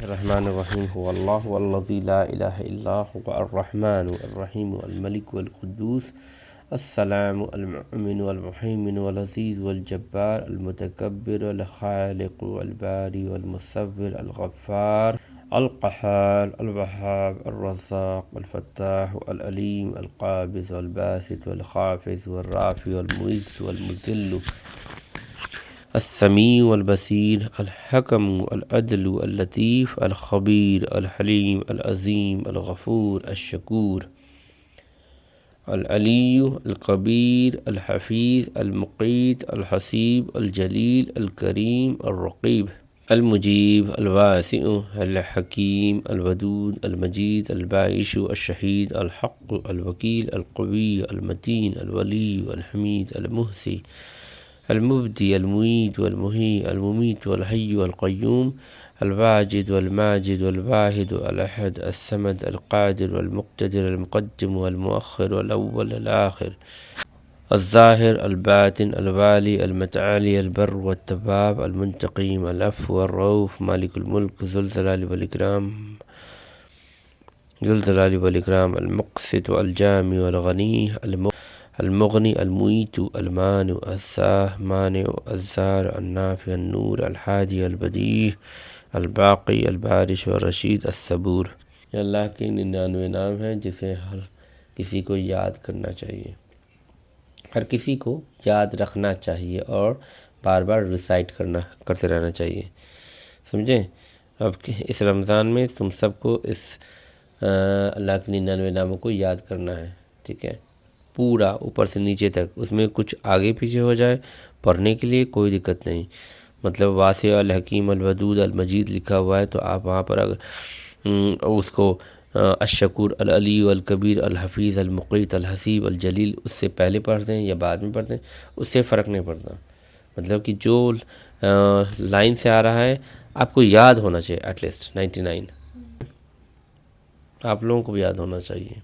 बिस्मिल्लाहिर्रहमानिर्रहीम हुवल्लाहु वल्लज़ी ला इलाहा इल्ला हुवा अर्रहमानु अर्रहीम अल मलिक वल कुद्दूस अस्सलामु अल मुमिनु वल मुहैमिनु वल अज़ीज़ वल जब्बार अल मुतकब्बिर अल खालिक़ वल बारी वल मुसव्विर अल गफ़्फ़ार अल क़हार अल वहाब अल रज़्ज़ाक़ अल फ़त्ताह अल अलीम अल क़ाबिज़ वल बासित वल ख़ाफ़िज़ वल राफ़ि वल मुइज़्ज़ वल मुज़िल्ल अस्समीउ अल बसीर अल हकमु अल अदलु अल लतीफ़ अल ख़बीर अल हलीम अल अज़ीम अल गफ़ूर अश शकूर अल अलिय्यु अल कबीर अल हफ़ीज़ अल मुक़ीत अल हसीब अल जलील अल करीम अल रक़ीब अल मुजीब अल वासिउ अल हकीम अल वदूद अल मजीद अल बाइशु अल शहीद अल हक़्क़ अल वकील अल क़वी अल मतीन अल वली अल हमीद अल मुहसी अल मुब्दी अल मुईत वल मुही अल मुमीत वल हय्यु अल क़य्यूम अल वाजिद वल माजिद वल वाहिद अल अहद अस समद अल क़ादिर वल मुक़्तदिर अल मुक़द्दिम वल मुअख़्ख़िर वल अव्वल अल आख़िर अल ज़ाहिर अल बातिन अल वाली अल मुतआली अल बर्र वत तव्वाब अल मुंतक़ीम अल अफ़्व वल रऊफ़ मालिकुल मुल्क ज़ुल जलाली वल इकराम अल मुक़सित अल जामि वल गनी अल मुग़नी अल मुईतु अल मानिउ अस्साह मानिउ अज़्ज़ार अल नाफ़ि अन नूर अल हादी अल बदीह अल बाक़ी अल बारिश व रशीद अस सबूर। ये अल्लाह के 99 नाम हैं जिसे हर किसी को याद करना चाहिए, हर किसी को याद रखना चाहिए और बार बार रिसाइट करते रहना चाहिए। समझें? अब इस रमज़ान में तुम सबको इस अल्लाह के 99 नामों को याद करना है, ठीक है, पूरा ऊपर से नीचे तक। उसमें कुछ आगे पीछे हो जाए पढ़ने के लिए कोई दिक्कत नहीं, मतलब वासी अल हकीम अल वदूद अल मजीद लिखा हुआ है तो आप वहाँ पर अगर उसको अशकुर अल अली अल कबीर अल हफ़ीज़ अल मुक़ीत अल हसीब अल जलील उससे पहले पढ़ दें या बाद में पढ़ दें, उससे फ़र्क नहीं पड़ता। मतलब कि जो लाइन से आ रहा है आपको याद होना चाहिए, एटलीस्ट 99 आप लोगों को भी याद होना चाहिए।